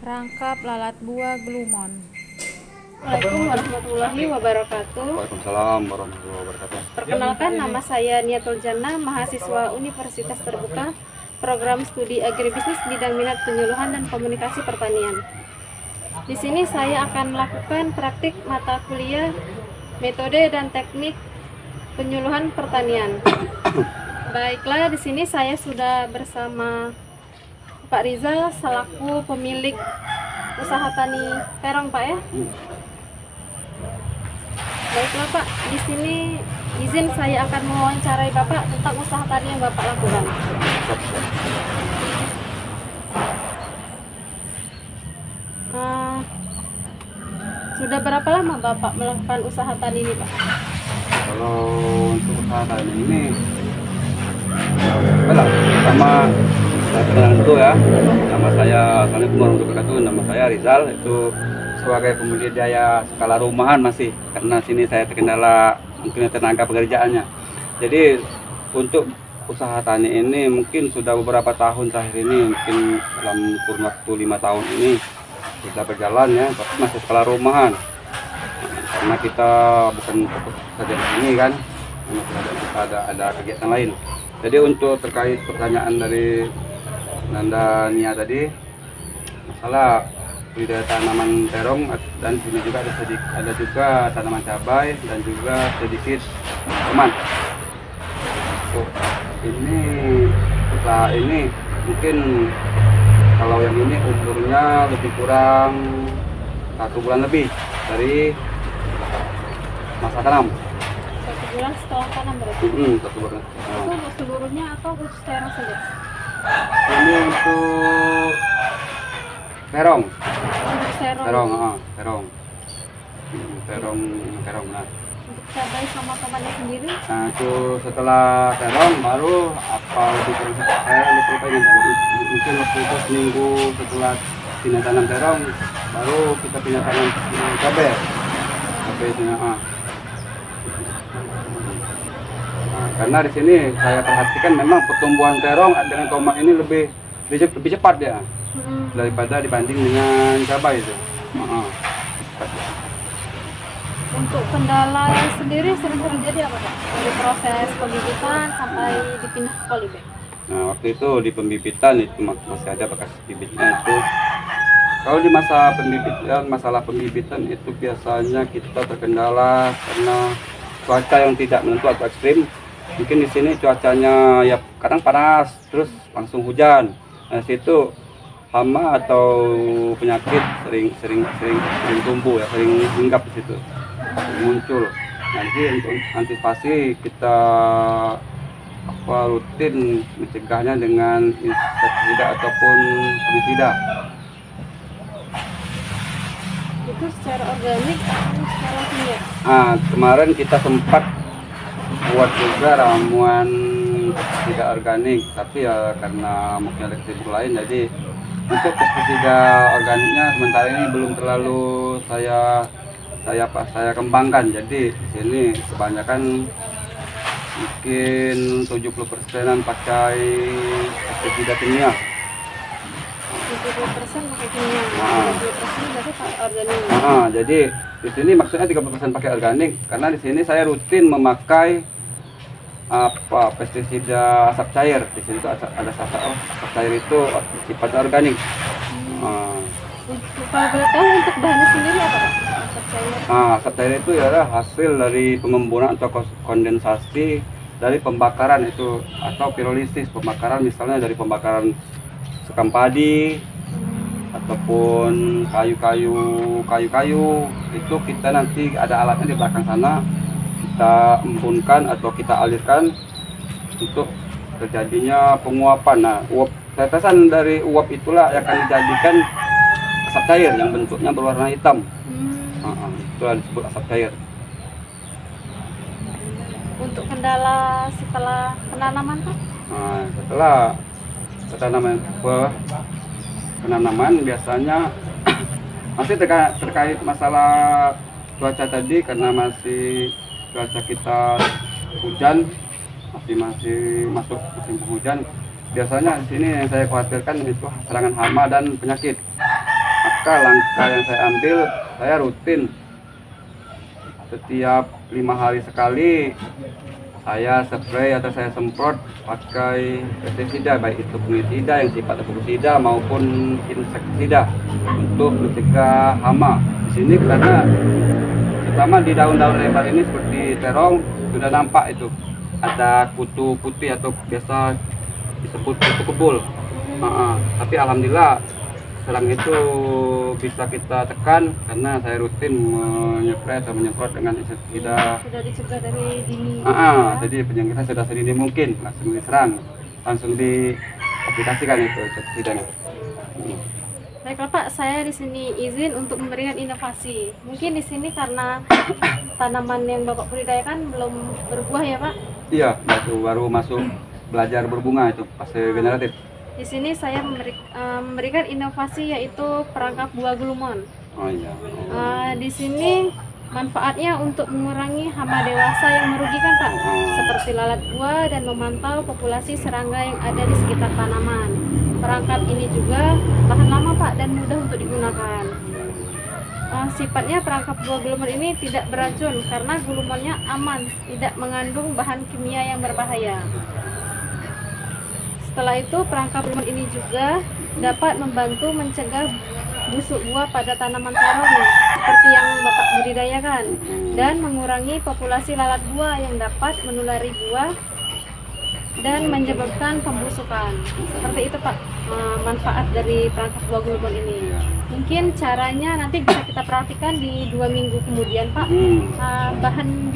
Rangkap lalat buah glumon. Assalamualaikum warahmatullahi wabarakatuh. Waalaikumsalam warahmatullahi wabarakatuh. Perkenalkan, nama saya Niatul Jannah, mahasiswa Universitas Terbuka, program studi agribisnis bidang minat penyuluhan dan komunikasi pertanian. Di sini saya akan melakukan praktik mata kuliah metode dan teknik penyuluhan pertanian. Baiklah, di sini saya sudah bersama Pak Rizal selaku pemilik usaha tani terong, Pak ya. Baiklah Pak, di sini izin saya akan mewawancarai Bapak tentang usaha tani yang Bapak lakukan. Sudah berapa lama Bapak melakukan usaha tani ini, Pak? Kalau untuk usaha tani ini, pertama saya kenal dulu ya. Nama saya, Assalamualaikum warahmatullahi wabarakatuh. Nama saya Rizal, itu sebagai pembudidaya skala rumahan masih, karena sini saya terkendala mungkin tenaga pekerjaannya. Jadi untuk usaha tani ini mungkin sudah beberapa tahun terakhir ini, mungkin dalam kurun waktu 5 tahun ini sudah berjalan ya, tapi masih skala rumahan. Karena kita bukan fokus saja di sini kan, kita ada kegiatan lain. Jadi untuk terkait pertanyaan dari Nanda Nia tadi, masalah budidaya tanaman terong, dan sini juga ada juga tanaman cabai dan juga sedikit tomat. Ini usaha ini mungkin kalau yang ini umurnya lebih kurang 1 bulan lebih dari masa tanam. 1 bulan setelah tanam berarti? 1 bulan. Itu untuk seluruhnya atau khusus terong saja? Ini untuk terong. Untuk terong. Terong. Terong. Nah, Untuk cabai sama tomatnya sendiri? Nah, itu setelah terong baru apa lebih kurang saya lupa ini. Mungkin waktu itu seminggu setelah pindah tanam terong baru kita pindah tanam cabai. Cabai itu karena di sini saya perhatikan memang pertumbuhan terong dengan tomat ini lebih cepat ya daripada dibanding dengan cabai itu. Untuk kendala sendiri sering terjadi apa Pak? Dari proses pembibitan sampai dipindah ke polybag. Nah, waktu itu di pembibitan itu masih ada bekas bibitnya itu. Kalau di masalah pembibitan itu biasanya kita terkendala karena cuaca yang tidak menentu atau ekstrim. Mungkin di sini cuacanya ya kadang panas terus langsung hujan. Nah, situ hama atau penyakit sering tumbuh ya, sering hinggap di situ, muncul. Nanti untuk antisipasi kita rutin mencegahnya dengan insektisida ataupun herbisida. Itu secara organik atau secara kimia? Kemarin kita sempat buat juga ramuan tidak organik, tapi ya karena mungkin ada kesibukan lain, jadi untuk pestisida organiknya sementara ini belum terlalu saya kembangkan. Jadi di sini kebanyakan mungkin 70%-an pakai pestisida kimia. 70% pakai kimia, 30% berarti pakai organik. Jadi di sini maksudnya 30% pakai organik karena di sini saya rutin memakai pestisida asap cair. Di sini ada asap cair itu sifatnya organik. Kalau boleh tahu untuk bahannya sendiri apa Pak? Asap cair. Asap cair itu adalah hasil dari pengembunan atau kondensasi dari pembakaran itu atau pirolisis, pembakaran misalnya dari pembakaran sekam padi ataupun kayu-kayu itu kita nanti ada alatnya di belakang sana, kita embunkan atau kita alirkan untuk terjadinya penguapan. Nah, tetesan dari uap itulah yang akan dijadikan asap cair yang bentuknya berwarna hitam. Itu disebut asap cair. Untuk kendala setelah penanaman Pak? Setelah penanaman biasanya masih terkait masalah cuaca tadi, karena masih cuaca kita hujan, masih masuk musim hujan. Biasanya di sini yang saya khawatirkan itu serangan hama dan penyakit. Maka langkah yang saya ambil, saya rutin setiap 5 hari sekali saya spray atau saya semprot pakai pestisida, baik itu fungisida yang sifatnya fungisida maupun insektisida untuk mencegah hama. Di sini karena terutama di daun-daun lebar ini seperti terong sudah nampak itu ada kutu putih atau biasa disebut kutu kebul. Tapi alhamdulillah serang itu bisa kita tekan karena saya rutin menyepray atau menyemprot dengan insektisida. Sudah dicegah dari dini. Jadi penyakitnya sudah sedini mungkin langsung diserang, langsung diaplikasikan itu insektisidanya. Baiklah Pak, saya di sini izin untuk memberikan inovasi. Mungkin di sini karena tanaman yang Bapak budidayakan belum berbuah ya Pak? Iya, baru masuk belajar berbunga itu fase generatif. Di sini saya memberikan inovasi yaitu perangkap buah glumon. Oh iya. Di sini manfaatnya untuk mengurangi hama dewasa yang merugikan Pak, seperti lalat buah dan memantau populasi serangga yang ada di sekitar tanaman. Perangkap ini juga tahan lama Pak dan mudah untuk digunakan. Sifatnya perangkap buah glumon ini tidak beracun karena glumonnya aman, tidak mengandung bahan kimia yang berbahaya. Setelah itu perangkap glumon ini juga dapat membantu mencegah busuk buah pada tanaman terong seperti yang Bapak budidayakan dan mengurangi populasi lalat buah yang dapat menulari buah dan menyebabkan pembusukan. Seperti itu Pak, manfaat dari perangkap buah glumon ini. Mungkin caranya nanti bisa kita perhatikan di 2 minggu kemudian Pak.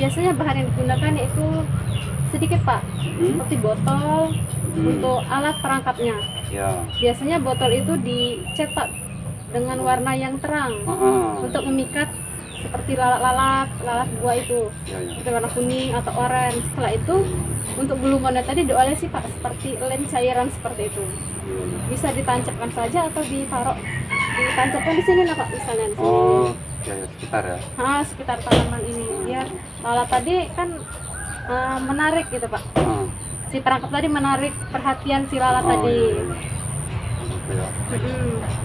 Biasanya bahan yang digunakan yaitu sedikit Pak, seperti botol untuk alat perangkapnya. Biasanya botol itu dicetak dengan warna yang terang untuk memikat seperti lalat buah itu, seperti warna kuning atau oranye. Setelah itu untuk glumonnya tadi diolesi Pak, seperti lem cairan seperti itu. Bisa ditancapkan saja atau ditancapkan di sini lah Pak, misalnya di sini. Sekitar ya. Sekitar tanaman ini biar lalat tadi kan menarik gitu Pak. Si perangkap tadi menarik perhatian si lalat tadi.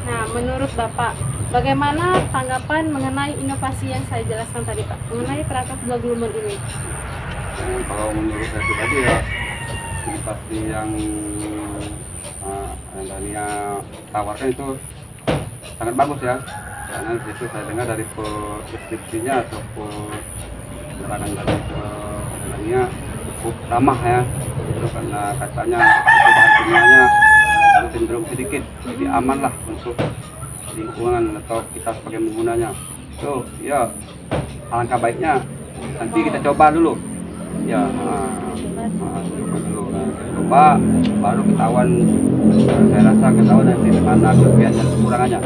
Nah, menurut Bapak, bagaimana tanggapan mengenai inovasi yang saya jelaskan tadi Pak, mengenai perangkap buah glumon ini? Kalau menurut saya pribadi ya, inovasi yang Dania tawarkan itu sangat bagus ya. Karena di situ saya dengar dari deskripsinya ataupun keterangan dari Dania cukup ramah ya. Itu karena katanya bahan kimianya cenderung sedikit, lebih aman lah untuk lingkungan atau kita sebagai penggunanya. So ya, alangkah baiknya nanti kita coba dulu. Ya, coba baru ketahuan. Saya rasa ketahuan nanti mana kelebihan dan kekurangannya.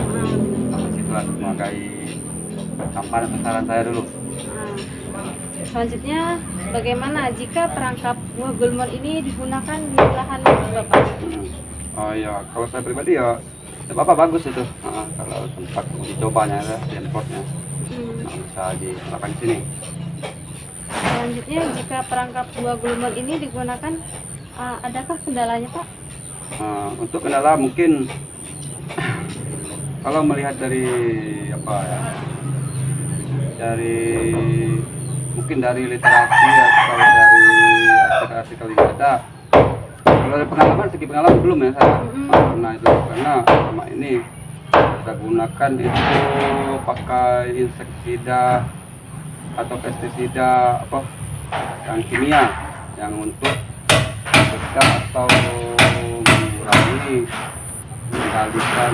Situlah sebagai kampanye atau saran saya dulu. Selanjutnya, bagaimana jika perangkap buah glumon ini digunakan di lahan Bapak? Oh ya, kalau saya pribadi ya, Bapak bagus itu. Kalau tempat dicobanya ya, importnya, bisa dilakukan di sini. Selanjutnya, jika perangkap buah glumon ini digunakan, adakah kendalanya Pak? Untuk kendala mungkin kalau melihat dari apa ya, mungkin dari literasi atau dari artikel yang ada. Kalau ada pengalaman, segi pengalaman belum ya saya. Karena selama ini kita gunakan itu pakai insektisida atau pestisida yang kimia yang untuk mencegah atau mengurangi mengendalikan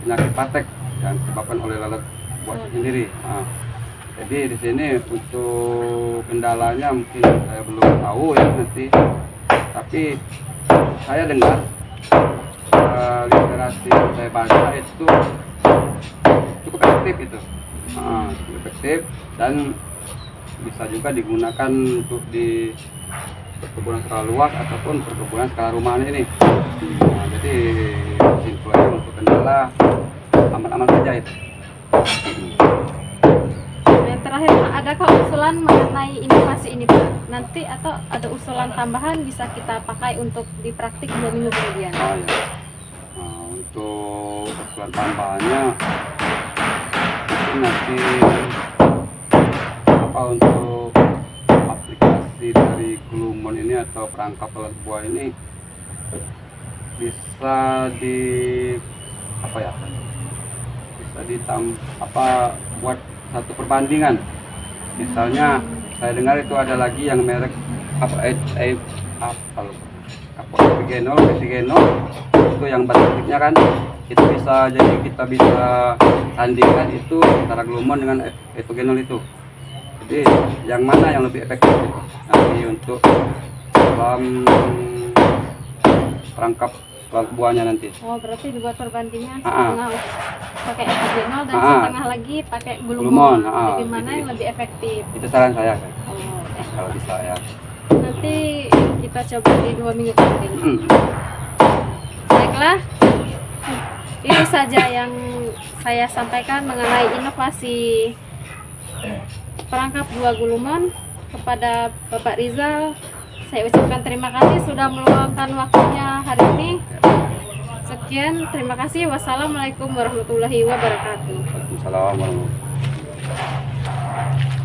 penyakit patek yang disebabkan oleh lalat buah sendiri. Jadi di sini untuk kendalanya mungkin saya belum tahu ya nanti, tapi saya dengar literasi yang saya baca itu cukup efektif itu, cukup efektif dan bisa juga digunakan untuk di perkebunan skala luas ataupun perkebunan skala rumahan ini. Jadi simpelnya untuk kendala aman-aman saja itu. Yang terakhir Pak, adakah usulan mengenai inovasi ini Pak? Nanti atau ada usulan tambahan bisa kita pakai untuk dipraktik 2 minggu kemudian? Untuk usulan tambahannya nanti apa untuk aplikasi dari Glumon ini atau perangkap alat buah ini bisa di apa ya, bisa buat satu perbandingan. Misalnya saya dengar itu ada lagi yang merek Epigenol itu yang baterai kan, itu bisa, jadi kita bisa tandingkan itu antara Glumon dengan Epigenol itu. Jadi yang mana yang lebih efektif gitu. Nanti untuk dalam perangkap buahnya nanti. Oh, berarti dibuat perbandingan Ah. setengah pakai epigenol dan Ah. setengah lagi pakai Glumon. Glumon. Ah. Jadi mana yang lebih efektif? Itu saran saya kan, Oh, kalau bisa ya. nanti kita coba di 2 minggu terakhir. Baiklah, itu saja yang saya sampaikan mengenai inovasi perangkap buah Glumon. Kepada Bapak Rizal, saya ucapkan terima kasih sudah meluangkan waktunya hari ini. Sekian, terima kasih. Wassalamualaikum warahmatullahi wabarakatuh. Waalaikumsalam warahmatullahi wabarakatuh.